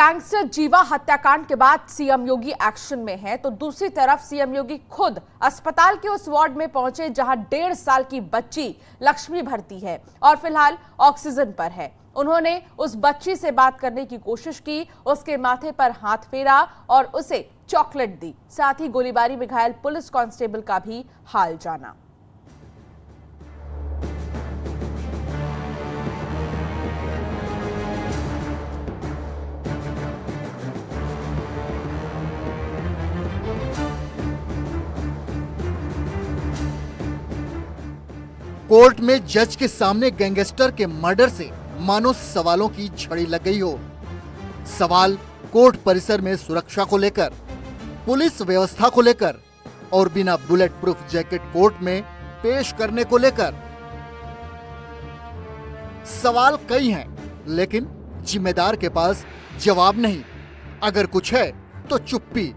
Gangster जीवा हत्याकांड के बाद सीएम योगी एक्शन में है, तो दूसरी तरफ सीएम योगी खुद अस्पताल के उस वार्ड में पहुंचे जहां 1.5 साल की बच्ची लक्ष्मी भर्ती है और फिलहाल ऑक्सीजन पर है। उन्होंने उस बच्ची से बात करने की कोशिश की, उसके माथे पर हाथ फेरा और उसे चॉकलेट दी। साथ ही गोलीबारी में घायल पुलिस कांस्टेबल का भी हाल जाना। कोर्ट में जज के सामने गैंगस्टर के मर्डर से मानो सवालों की झड़ी लग गई हो। सवाल कोर्ट परिसर में सुरक्षा को लेकर, पुलिस व्यवस्था को लेकर और बिना बुलेट प्रूफ जैकेट कोर्ट में पेश करने को लेकर। सवाल कई हैं, लेकिन जिम्मेदार के पास जवाब नहीं। अगर कुछ है तो चुप्पी।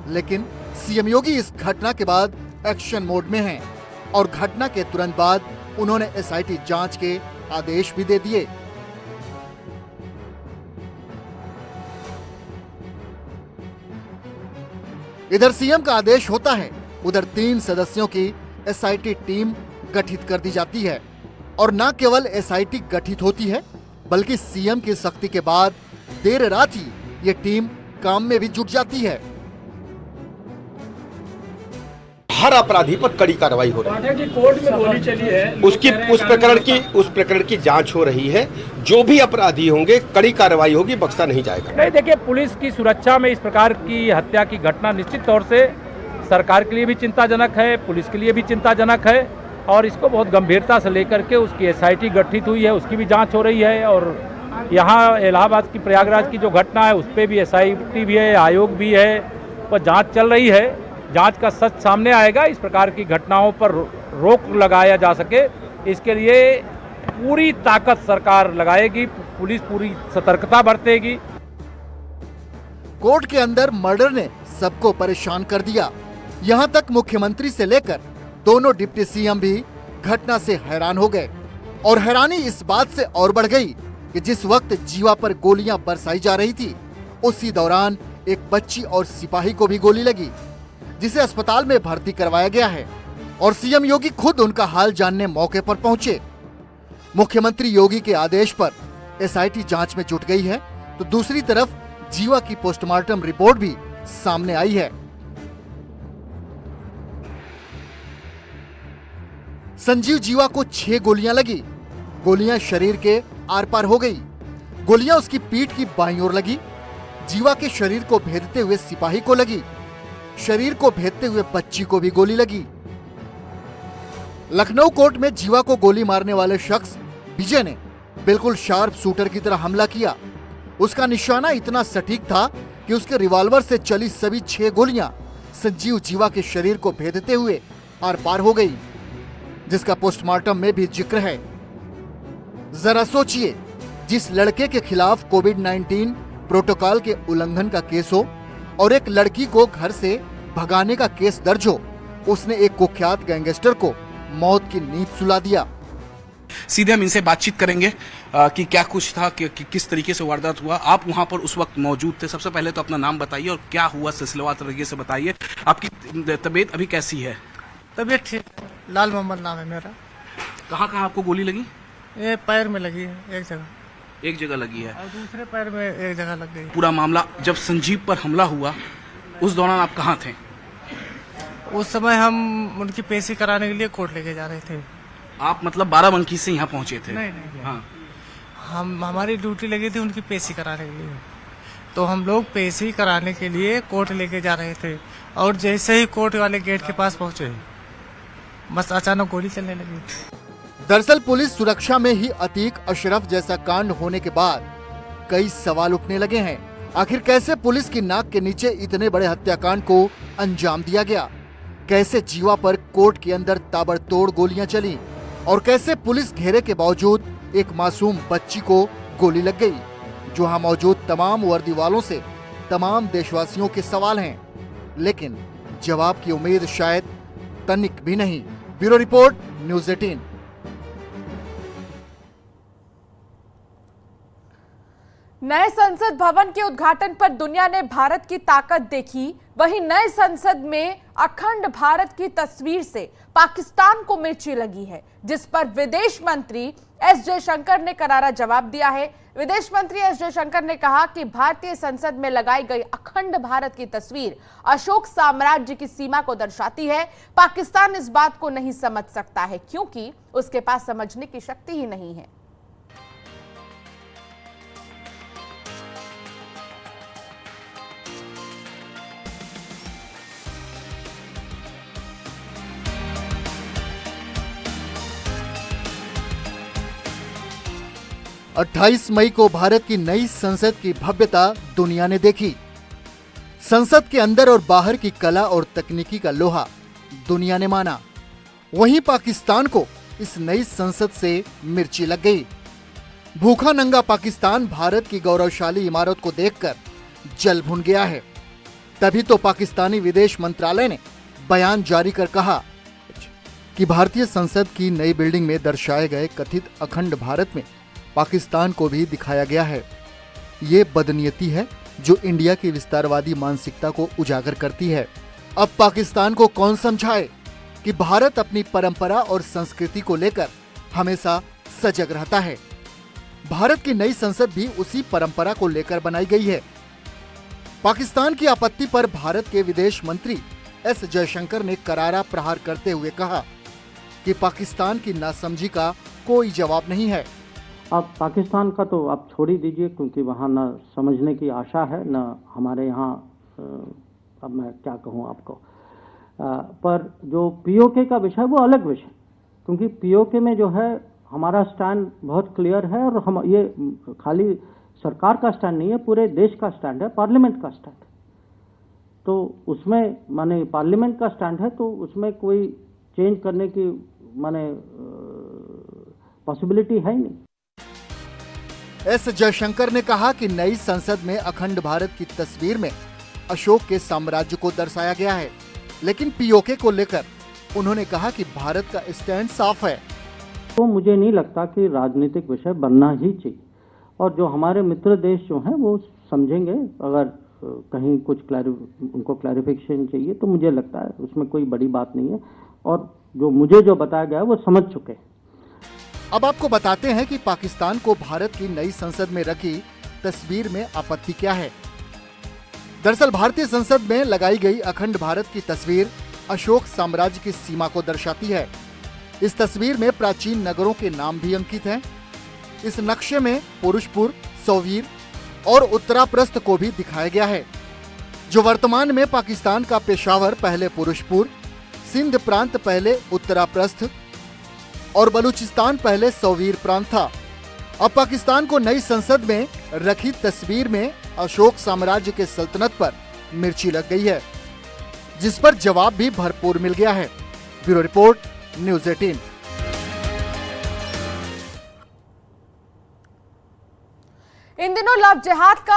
लेकिन सीएम योगी इस घटना के बाद एक्शन मोड में हैं और घटना के तुरंत बाद उन्होंने एसआईटी जांच के आदेश भी दे दिए। इधर सीएम का आदेश होता है, उधर 3 सदस्यों की एसआईटी टीम गठित कर दी जाती है। और न केवल एसआईटी गठित होती है, बल्कि सीएम की सख्ती के बाद देर रात ही ये टीम काम में भी जुट जाती है। हर अपराधी पर कड़ी कार्रवाई हो रही है। कोर्ट में गोली चली है, उस प्रकरण की जांच हो रही है। जो भी अपराधी होंगे कड़ी कार्रवाई होगी, बख्शा नहीं जाएगा। नहीं, देखिए, पुलिस की सुरक्षा में इस प्रकार की हत्या की घटना निश्चित तौर से सरकार के लिए भी चिंताजनक है, पुलिस के लिए भी चिंताजनक है और इसको बहुत गंभीरता से लेकर के उसकी एसआईटी गठित हुई है, उसकी भी जाँच हो रही है। और यहाँ इलाहाबाद की प्रयागराज की जो घटना है उस पर भी एसआईटी भी है, आयोग भी है, पर जाँच चल रही है। जांच का सच सामने आएगा। इस प्रकार की घटनाओं पर रोक लगाया जा सके, इसके लिए पूरी ताकत सरकार लगाएगी, पुलिस पूरी सतर्कता बरतेगी। कोर्ट के अंदर मर्डर ने सबको परेशान कर दिया। यहां तक मुख्यमंत्री से लेकर दोनों डिप्टी सीएम भी घटना से हैरान हो गए। और हैरानी इस बात से और बढ़ गई कि जिस वक्त जीवा पर गोलियां बरसाई जा रही थी, उसी दौरान एक बच्ची और सिपाही को भी गोली लगी, जिसे अस्पताल में भर्ती करवाया गया है। और सीएम योगी खुद उनका हाल जानने मौके पर पहुंचे। मुख्यमंत्री योगी के आदेश पर एसआईटी जांच में जुट गई है, तो दूसरी तरफ जीवा की पोस्टमार्टम रिपोर्ट भी सामने आई है। संजीव जीवा को 6 गोलियां लगी। गोलियां शरीर के आर पार हो गई। गोलियां उसकी पीठ की बाईं ओर लगी। जीवा के शरीर को भेदते हुए सिपाही को लगी। शरीर को भेदते हुए बच्ची को भी गोली लगी। लखनऊ कोर्ट में जीवा को गोली मारने वाले शख्स विजय ने बिल्कुल शार्प शूटर की तरह हमला किया। उसका निशाना इतना सटीक था कि उसके रिवॉल्वर से चली सभी 6 गोलियां संजीव जीवा के शरीर को भेदते हुए आर पार हो गई, जिसका पोस्टमार्टम में भी जिक्र है। जरा सोचिए, जिस लड़के के खिलाफ कोविड-19 प्रोटोकॉल के उल्लंघन का केस हो और एक लड़की को घर से भगाने का केस दर्ज हो, उसने एक कुख्यात गैंगस्टर को मौत की नींद सुला दिया। सीधे हम इनसे बातचीत करेंगे कि क्या कुछ था, कि किस तरीके से वारदात हुआ। आप वहां पर उस वक्त मौजूद थे। सबसे पहले तो अपना नाम बताइए और क्या हुआ, सिलसिलेवार तरीके से बताइए। आपकी तबीयत अभी कैसी है? तबीयत ठीक है। लाल मोहम्मद नाम है मेरा। कहाँ कहाँ आपको गोली लगी? ये पैर में लगी है, एक जगह लगी है और दूसरे पैर में एक जगह लग गई। पूरा मामला, जब संजीव पर हमला हुआ उस दौरान आप कहाँ थे? उस समय हम उनकी पेशी कराने के लिए कोर्ट लेके जा रहे थे। आप मतलब बाराबंकी से यहाँ पहुँचे थे? नहीं। हाँ, हमारी ड्यूटी लगी थी उनकी पेशी कराने के लिए, तो हम लोग पेशी कराने के लिए कोर्ट लेके जा रहे थे। और जैसे ही कोर्ट वाले गेट के पास पहुँचे, बस अचानक गोली चलने लगी। दरअसल पुलिस सुरक्षा में ही अतीक अशरफ जैसा कांड होने के बाद कई सवाल उठने लगे हैं। आखिर कैसे पुलिस की नाक के नीचे इतने बड़े हत्याकांड को अंजाम दिया गया? कैसे जीवा पर कोर्ट के अंदर ताबड़तोड़ गोलियां चली? और कैसे पुलिस घेरे के बावजूद एक मासूम बच्ची को गोली लग गई? जो वहां मौजूद तमाम वर्दी वालों से, तमाम देशवासियों के सवाल हैं, लेकिन जवाब की उम्मीद शायद तनिक भी नहीं। Bureau report, news 18। नए संसद भवन के उद्घाटन पर दुनिया ने भारत की ताकत देखी, वहीं नए संसद में अखंड भारत की तस्वीर से पाकिस्तान को मिर्ची लगी है, जिस पर विदेश मंत्री एस जयशंकर ने करारा जवाब दिया है। विदेश मंत्री एस जयशंकर ने कहा कि भारतीय संसद में लगाई गई अखंड भारत की तस्वीर अशोक साम्राज्य की सीमा को दर्शाती है। पाकिस्तान इस बात को नहीं समझ सकता है क्योंकि उसके पास समझने की शक्ति ही नहीं है। अट्ठाईस मई को भारत की नई संसद की भव्यता दुनिया ने देखी। संसद के अंदर और बाहर की कला और तकनीकी का लोहा दुनिया ने माना। वहीं पाकिस्तान को इस नई संसद से मिर्ची लग गई। भूखा नंगा पाकिस्तान भारत की गौरवशाली इमारत को देखकर जल भुन गया है। तभी तो पाकिस्तानी विदेश मंत्रालय ने बयान जारी कर कहा कि भारतीय संसद की नई बिल्डिंग में दर्शाए गए कथित अखंड भारत में पाकिस्तान को भी दिखाया गया है। ये बदनीयती है जो इंडिया की विस्तारवादी मानसिकता को उजागर करती है। अब पाकिस्तान को कौन समझाए कि भारत अपनी परंपरा और संस्कृति को लेकर हमेशा सजग रहता है। भारत की नई संसद भी उसी परंपरा को लेकर बनाई गई है। पाकिस्तान की आपत्ति पर भारत के विदेश मंत्री एस जयशंकर ने करारा प्रहार करते हुए कहा कि पाकिस्तान की नासमझी का कोई जवाब नहीं है। अब पाकिस्तान का तो आप छोड़ ही दीजिए, क्योंकि वहाँ न समझने की आशा है न हमारे यहाँ। अब मैं क्या कहूँ आपको, पर जो पीओके का विषय वो अलग विषय, क्योंकि पीओके में जो है हमारा स्टैंड बहुत क्लियर है और हम ये खाली सरकार का स्टैंड नहीं है, पूरे देश का स्टैंड है, पार्लियामेंट का स्टैंड। तो उसमें माने पार्लियामेंट का स्टैंड है तो उसमें कोई चेंज करने की माने पॉसिबिलिटी है ही नहीं। एस जयशंकर ने कहा कि नई संसद में अखंड भारत की तस्वीर में अशोक के साम्राज्य को दर्शाया गया है, लेकिन पीओके को लेकर उन्होंने कहा कि भारत का स्टैंड साफ है। तो मुझे नहीं लगता कि राजनीतिक विषय बनना ही चाहिए, और जो हमारे मित्र देश जो हैं वो समझेंगे। अगर कहीं कुछ उनको क्लैरिफिकेशन चाहिए तो मुझे लगता है उसमें कोई बड़ी बात नहीं है, और जो मुझे जो बताया गया है वो समझ चुके हैं। अब आपको बताते हैं कि पाकिस्तान को भारत की नई संसद में रखी तस्वीर में आपत्ति क्या है। दरअसल भारतीय संसद में लगाई गई अखंड भारत की तस्वीर अशोक साम्राज्य की सीमा को दर्शाती है। इस तस्वीर में प्राचीन नगरों के नाम भी अंकित हैं। इस नक्शे में पुरुषपुर, सौवीर और उत्तराप्रस्थ को भी दिखाया गया है, जो वर्तमान में पाकिस्तान का पेशावर पहले पुरुषपुर, सिंध प्रांत पहले उत्तराप्रस्थ और बलूचिस्तान पहले सौवीर प्रांत था। अब पाकिस्तान को नई संसद में रखी तस्वीर में अशोक साम्राज्य के सल्तनत पर मिर्ची लग गई है, जिस पर जवाब भी भरपूर मिल गया है। Bureau report, news 18। इन दिनों लव जिहाद का